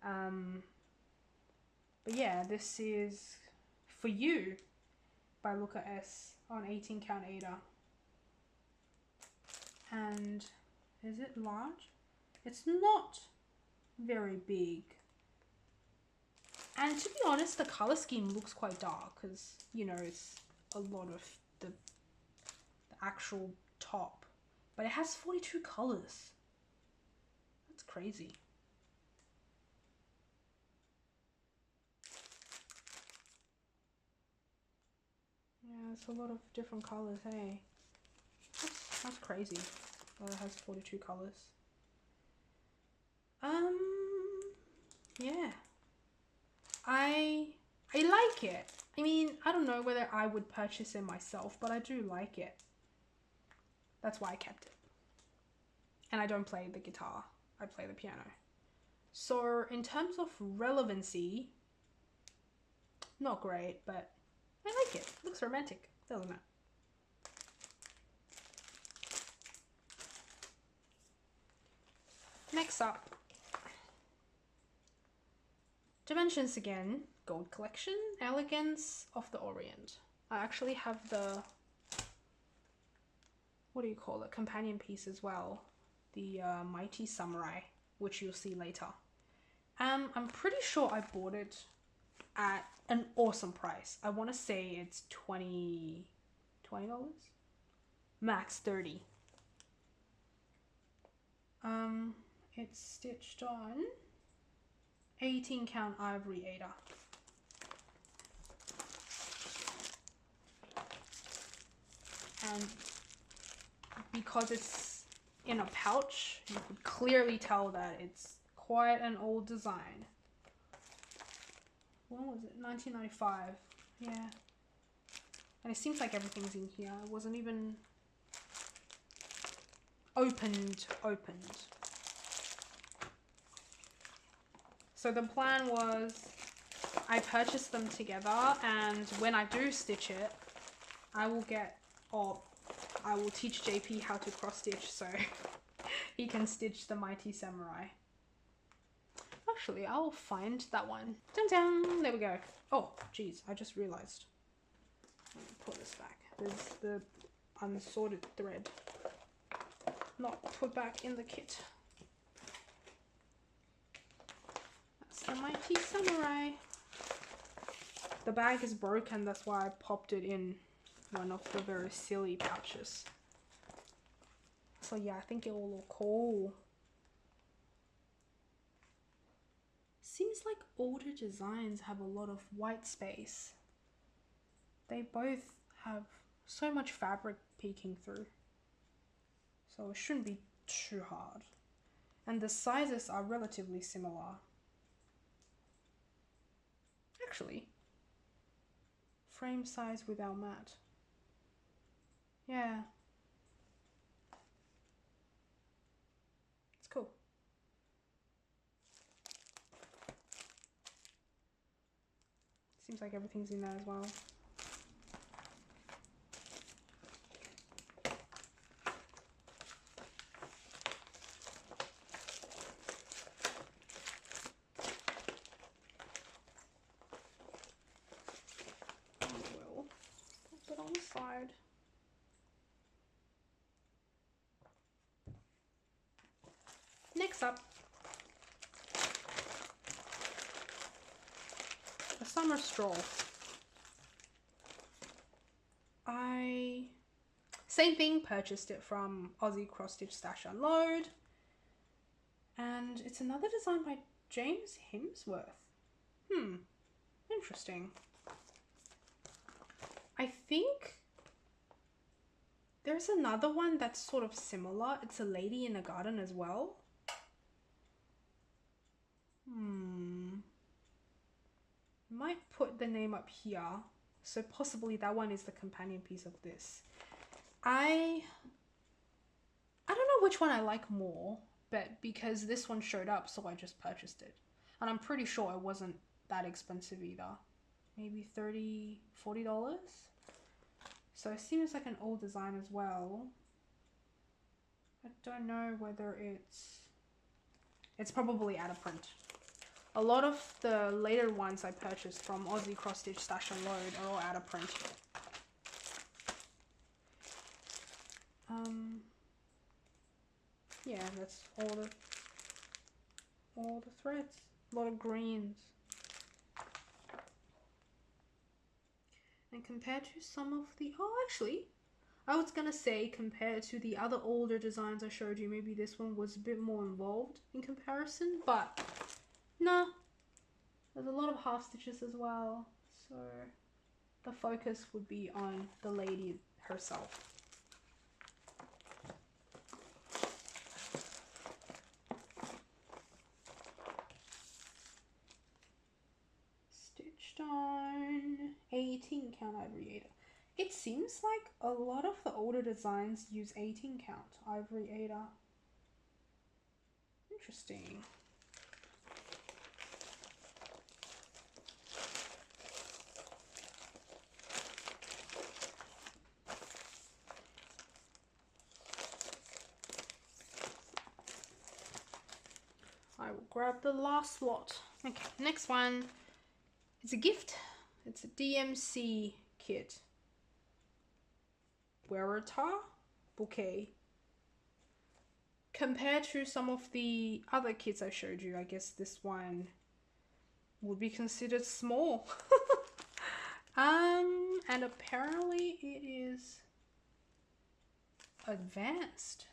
But yeah, this is For You by 𝓕𝓵𝓸𝓃𝓚 on 18 count _𝓸𝓃. And is it large? It's not very big. And to be honest, the color scheme looks quite dark because, you know, it's a lot of the actual top. But it has 42 colors. That's crazy. Yeah, it's a lot of different colors, hey. That's crazy. Well, it has 42 colors. Yeah. I like it. I mean, I don't know whether I would purchase it myself, but I do like it. That's why I kept it. And I don't play the guitar. I play the piano. So in terms of relevancy, not great, but I like it. It looks romantic, doesn't it? Next up, Dimensions again, Gold Collection, Elegance of the Orient. I actually have the, what do you call it, companion piece as well, the Mighty Samurai, which you'll see later. I'm pretty sure I bought it at an awesome price. I want to say it's $20, max 30. It's stitched on 18 count ivory _𝓸𝓃𝓚. And because it's in a pouch, you could clearly tell that it's quite an old design. When was it? 1995. Yeah. And it seems like everything's in here. It wasn't even opened. So the plan was I purchased them together, and when I do stitch it, I will get, or I will teach JP how to cross stitch so he can stitch the Mighty Samurai. Actually, I'll find that one. Dun dun! There we go. Oh, geez, I just realized. Let me put this back. There's the unsorted thread not put back in the kit. That's the Mighty Samurai. The bag is broken, that's why I popped it in one of the very silly pouches. So yeah, I think it will look cool. Seems like older designs have a lot of white space. They both have so much fabric peeking through. So it shouldn't be too hard. And the sizes are relatively similar. Actually, frame size without mat. Yeah. It's cool. Seems like everything's in there as well. We'll put it on the side. Next up, a summer stroll. Same thing, purchased it from Aussie Cross Stitch Stash Unload. And it's another design by James Hemsworth. Interesting. I think there's another one that's sort of similar. It's a lady in a garden as well. Might put the name up here. So possibly that one is the companion piece of this. I don't know which one I like more, but because this one showed up, so I just purchased it. And I'm pretty sure it wasn't that expensive either. Maybe $30, $40. So it seems like an old design as well. I don't know whether it's probably out of print. A lot of the later ones I purchased from Aussie Cross Stitch Stash Unload are all out of print. Yeah, that's all the threads. A lot of greens. And compared to some of the, actually, I was gonna say compared to the other older designs I showed you, maybe this one was a bit more involved in comparison, but no, there's a lot of half stitches as well. So the focus would be on the lady herself. Stitched on 18 count ivory Ada. It seems like a lot of the older designs use 18 count ivory Ada. Interesting. I will grab the last lot. Okay, next one. It's a gift. It's a DMC kit. 𝓕𝓵𝓸𝔃𝓃𝓃𝓮 bouquet. Compared to some of the other kits I showed you, I guess this one would be considered small. And apparently it is advanced.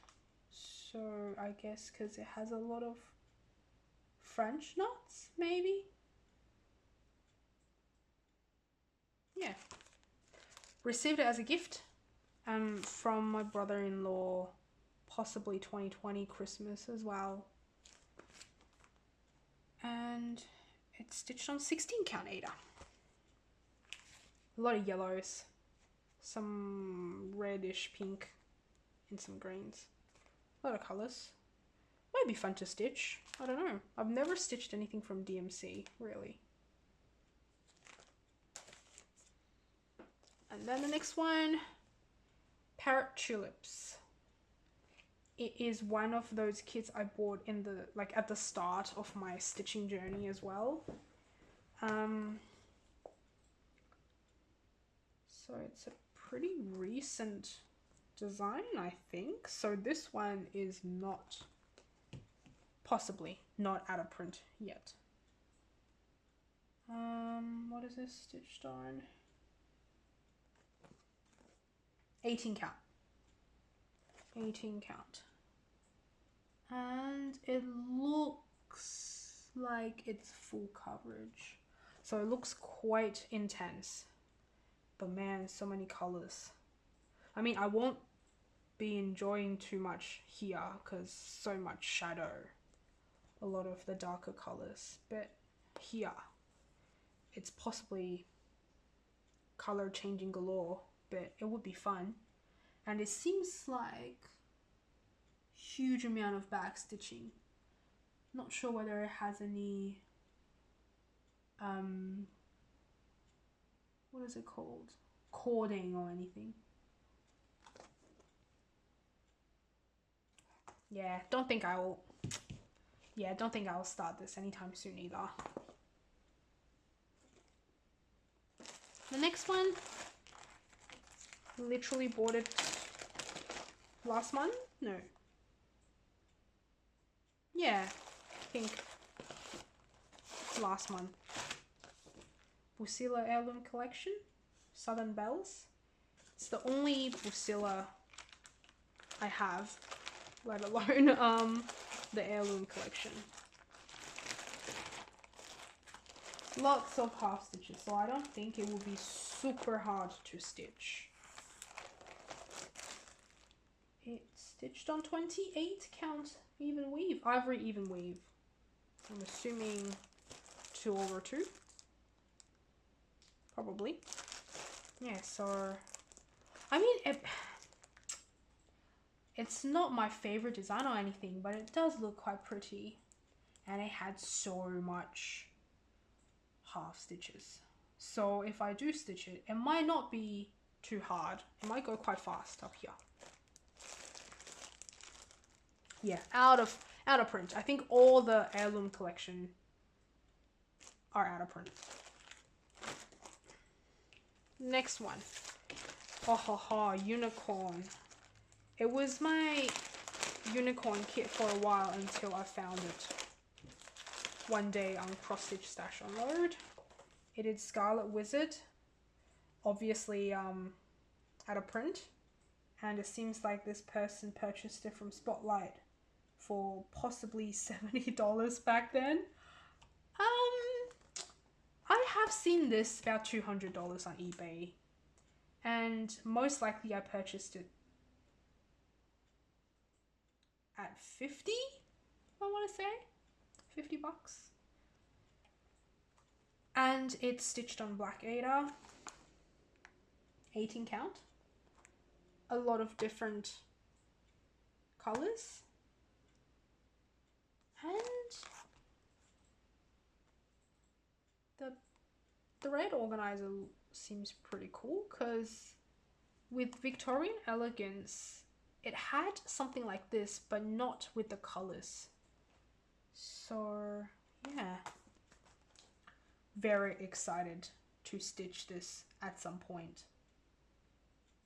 So I guess because it has a lot of French knots, maybe? Yeah. Received it as a gift from my brother-in-law, possibly 2020 Christmas as well. And it's stitched on 16 count Ada. A lot of yellows, some reddish pink, and some greens. A lot of colours. Might be fun to stitch. I don't know. I've never stitched anything from DMC, really. And then the next one, Parrot Tulips. It is one of those kits I bought in the, like, at the start of my stitching journey as well. So it's a pretty recent design, I think. So this one is not, possibly not out of print yet. What is this stitched on? 18 count. 18 count. And it looks like it's full coverage. So it looks quite intense. But man, so many colors. I mean, I won't be enjoying too much here because so much shadow. A lot of the darker colors. But here, it's possibly color changing galore. But it would be fun. And it seems like huge amount of back stitching. Not sure whether it has any what is it called? Cording or anything. Yeah, don't think I will start this anytime soon either. The next one, literally bought it last month? No. Yeah, I think last month. 𝓕𝓵𝓸𝔃𝓃𝓽𝓾 Heirloom Collection, Southern Bells. It's the only 𝓕𝓵𝓸𝔃𝓃𝓽𝓾 I have, let alone the heirloom collection. Lots of half stitches, so I don't think it will be super hard to stitch. It's stitched on 28 count even weave, ivory even weave. I'm assuming 2/2. Probably. Yeah, so I mean it's not my favorite design or anything, but it does look quite pretty. And it had so much half stitches. So if I do stitch it, it might not be too hard. It might go quite fast up here. Yeah, out of print. I think all the heirloom collection are out of print. Next one. Unicorn. It was my unicorn kit for a while until I found it one day on Cross Stitch Stash Unload. It is Scarlet Wizard, obviously out of print, and it seems like this person purchased it from Spotlight for possibly $70 back then. I have seen this about $200 on eBay, and most likely I purchased it at 50, I want to say, 50 bucks. And it's stitched on 𝓕𝓵𝓸𝔃𝓃𝓽𝓾, 18 count. A lot of different colors. And the thread organizer seems pretty cool because with Victorian Elegance, it had something like this, but not with the colors. So yeah, very excited to stitch this at some point.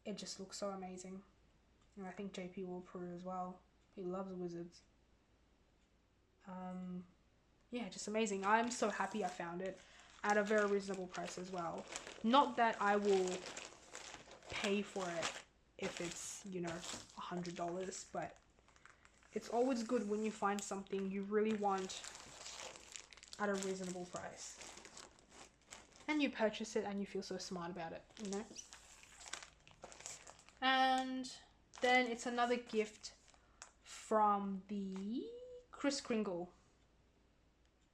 It just looks so amazing. And I think JP will approve as well. He loves wizards. Yeah, just amazing. I'm so happy I found it at a very reasonable price as well. Not that I will pay for it if it's, you know, $100, but it's always good when you find something you really want at a reasonable price. And you purchase it and you feel so smart about it, you know? And then it's another gift from the Kris Kringle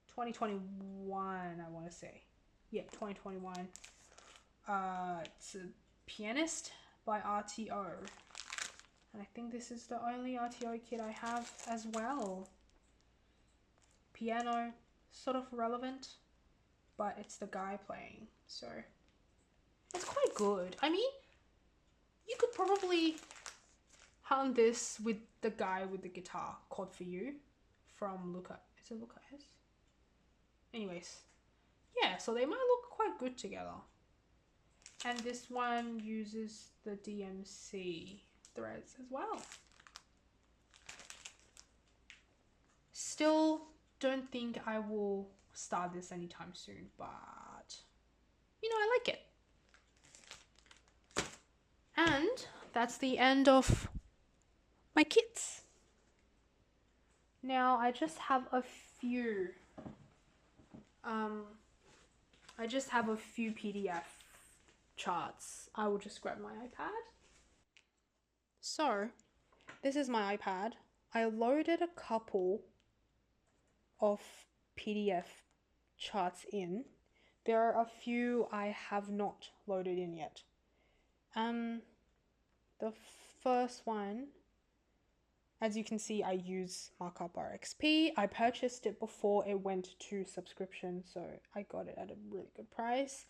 2021, I want to say. Yeah, 2021. It's a Pianist by RTO. And I think this is the only RTO kit I have as well. Piano, sort of relevant, but it's the guy playing, so it's quite good. I mean, You could probably hang this with the guy with the guitar, Chord for You, from Luca. Is it Luca S? Anyways, yeah, so they might look quite good together. And this one uses the DMC threads as well. Still don't think I will start this anytime soon, but you know, I like it. And that's the end of my kits. Now I just have a few PDF charts. I will just grab my iPad. So this is my iPad. I loaded a couple of PDF charts in. There are a few I have not loaded in yet. The first one, as you can see, I use Markup RXP. I purchased it before it went to subscription, so I got it at a really good price.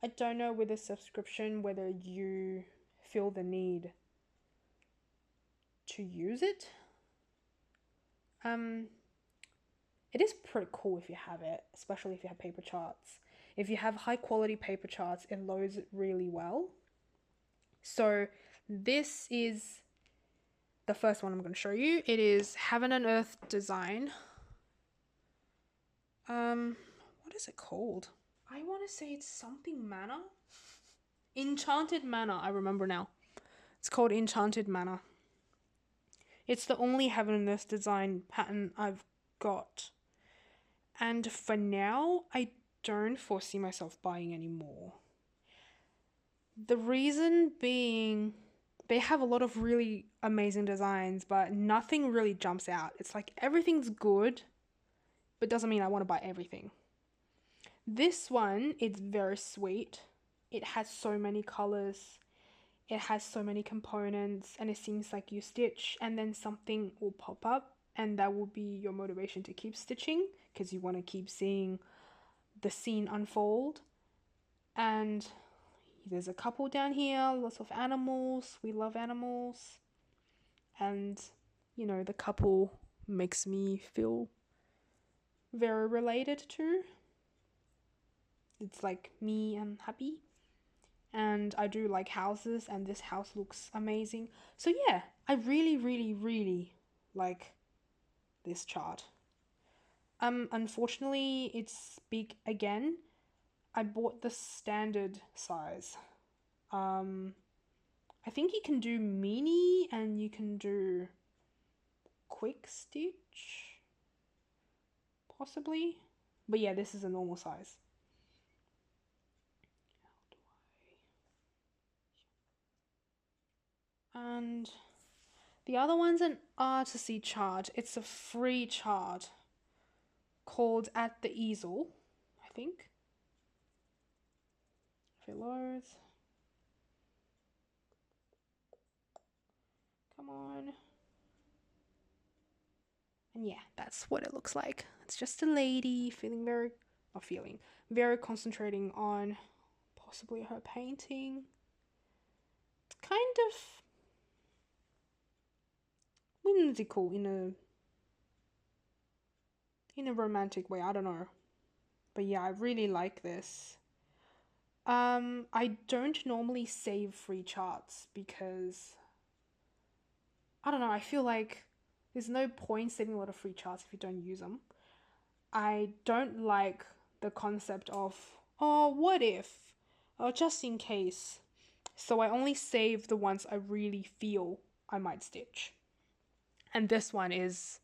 I don't know with a subscription whether you feel the need to use it. It is pretty cool if you have it, especially if you have paper charts. If you have high quality paper charts, it loads really well. So this is the first one I'm going to show you. It is Heaven and Earth Design. What is it called? I want to say it's something Manor. Enchanted Manor, I remember now. It's called Enchanted Manor. It's the only Heaven and Earth Design pattern I've got. And for now, I don't foresee myself buying any more. The reason being, they have a lot of really amazing designs, but nothing really jumps out. It's like everything's good, but doesn't mean I want to buy everything. This one, it's very sweet. It has so many colors. It has so many components, and it seems like you stitch and then something will pop up, and that will be your motivation to keep stitching because you want to keep seeing the scene unfold. And there's a couple down here, lots of animals. We love animals. And, you know, the couple makes me feel very related to. It's like me and happy. And I do like houses, and this house looks amazing. So yeah, I really, really, really like this chart. Unfortunately, it's big again. I bought the standard size. I think you can do mini and you can do quick stitch, possibly. But yeah, this is a normal size. And the other one's an artsy chart. It's a free chart called At the Easel, I think. If it loads. Come on. And yeah, that's what it looks like. It's just a lady feeling very, not feeling, very concentrating on possibly her painting. It's kind of whimsical in a romantic way. I don't know. But yeah, I really like this. I don't normally save free charts because I don't know, I feel like there's no point saving a lot of free charts if you don't use them. I don't like the concept of, oh, what if? Oh, just in case. So I only save the ones I really feel I might stitch. And this one is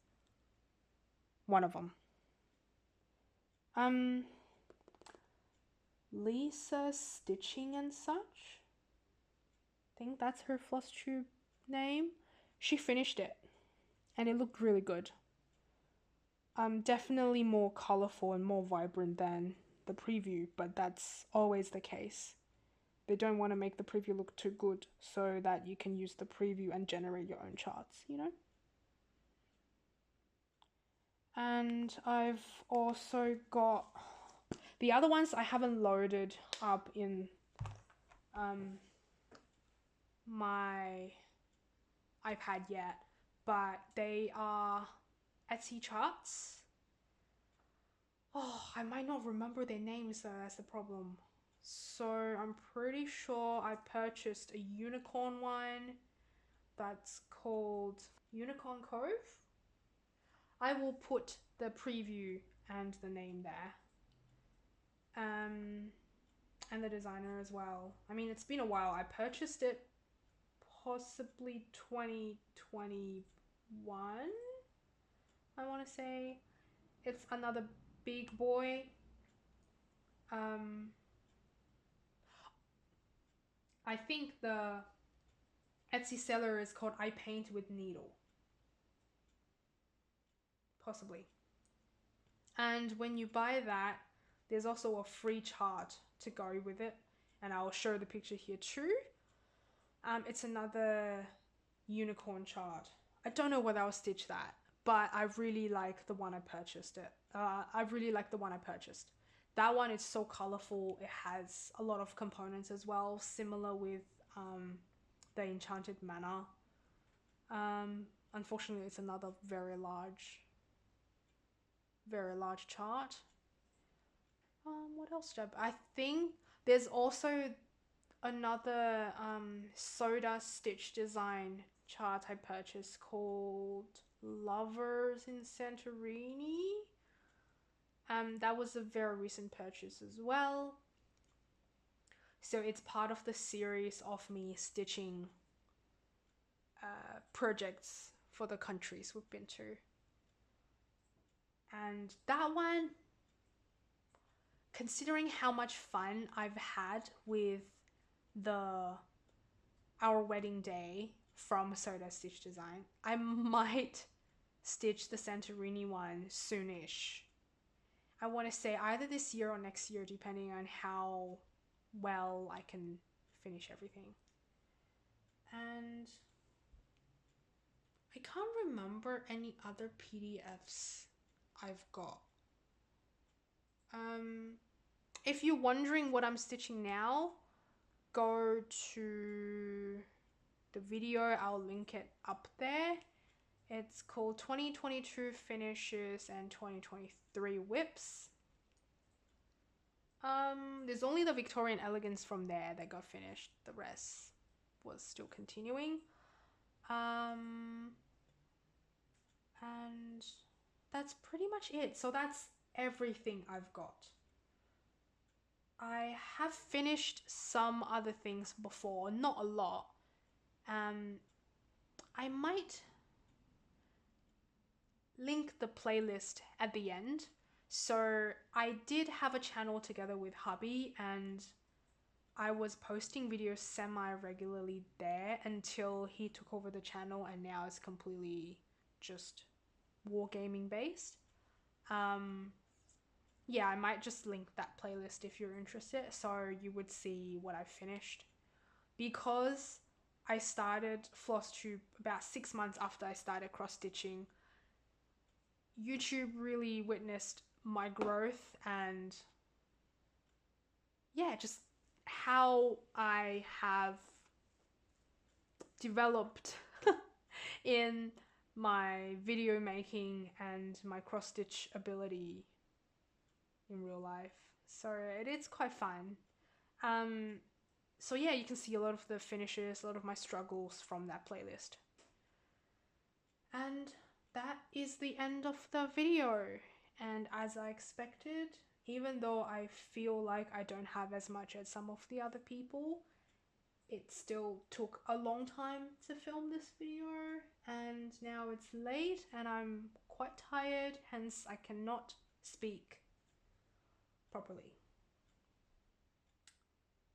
one of them. Lisa Stitching and Such. I think that's her Flosstube name. She finished it and it looked really good. Definitely more colorful and more vibrant than the preview, but that's always the case. They don't want to make the preview look too good so that you can use the preview and generate your own charts, you know? And I've also got the other ones I haven't loaded up in my iPad yet, but they are Etsy charts. Oh, I might not remember their names though, that's the problem. So I'm pretty sure I purchased a unicorn one that's called Unicorn Cove. I will put the preview and the name there. And the designer as well. I mean, it's been a while. I purchased it possibly 2021, I want to say. It's another big boy. I think the Etsy seller is called I Paint with Needle. Possibly. And when you buy that, there's also a free chart to go with it. And I'll show the picture here too. It's another unicorn chart. I don't know whether I'll stitch that, but I really like the one I purchased it. I really like the one I purchased. That one is so colorful. It has a lot of components as well, similar with the Enchanted Manor. Unfortunately, it's another very large chart. What else did I think there's also another soda stitch design chart I purchased called Lovers in Santorini. That was a very recent purchase as well. So it's part of the series of me stitching projects for the countries we've been to. And that one, considering how much fun I've had with our wedding day from Soda Stitch Design, I might stitch the Santorini one soonish. I want to say either this year or next year, depending on how well I can finish everything. And I can't remember any other PDFs I've got. If you're wondering what I'm stitching now, go to the video, I'll link it up there. It's called 2022 Finishes and 2023 Whips. There's only the Victorian Elegance from there that got finished. The rest was still continuing. And that's pretty much it. So that's everything I've got. I have finished some other things before, not a lot. I might link the playlist at the end. So I did have a channel together with hubby and I was posting videos semi-regularly there until he took over the channel, and now it's completely just wargaming based. Yeah, I might just link that playlist if you're interested, so you would see what I finished. Because I started Flosstube about 6 months after I started cross-stitching, YouTube really witnessed my growth and yeah, just how I have developed in my video making and my cross-stitch ability in real life. So it is quite fun. So yeah, you can see a lot of the finishes, a lot of my struggles from that playlist. And that is the end of the video. And as I expected, even though I feel like I don't have as much as some of the other people, it still took a long time to film this video, and now it's late and I'm quite tired, hence I cannot speak properly.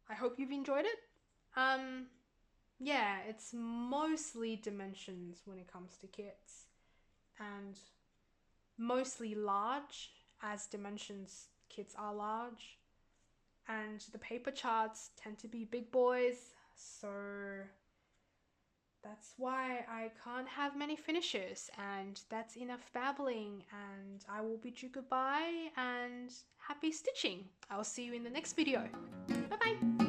I hope you've enjoyed it. Yeah, it's mostly dimensions when it comes to kits, and mostly large, as dimensions kits are large, and the paper charts tend to be big boys, so that's why I can't have many finishes. And that's enough babbling, and I will bid you goodbye and happy stitching. I'll see you in the next video. Bye bye.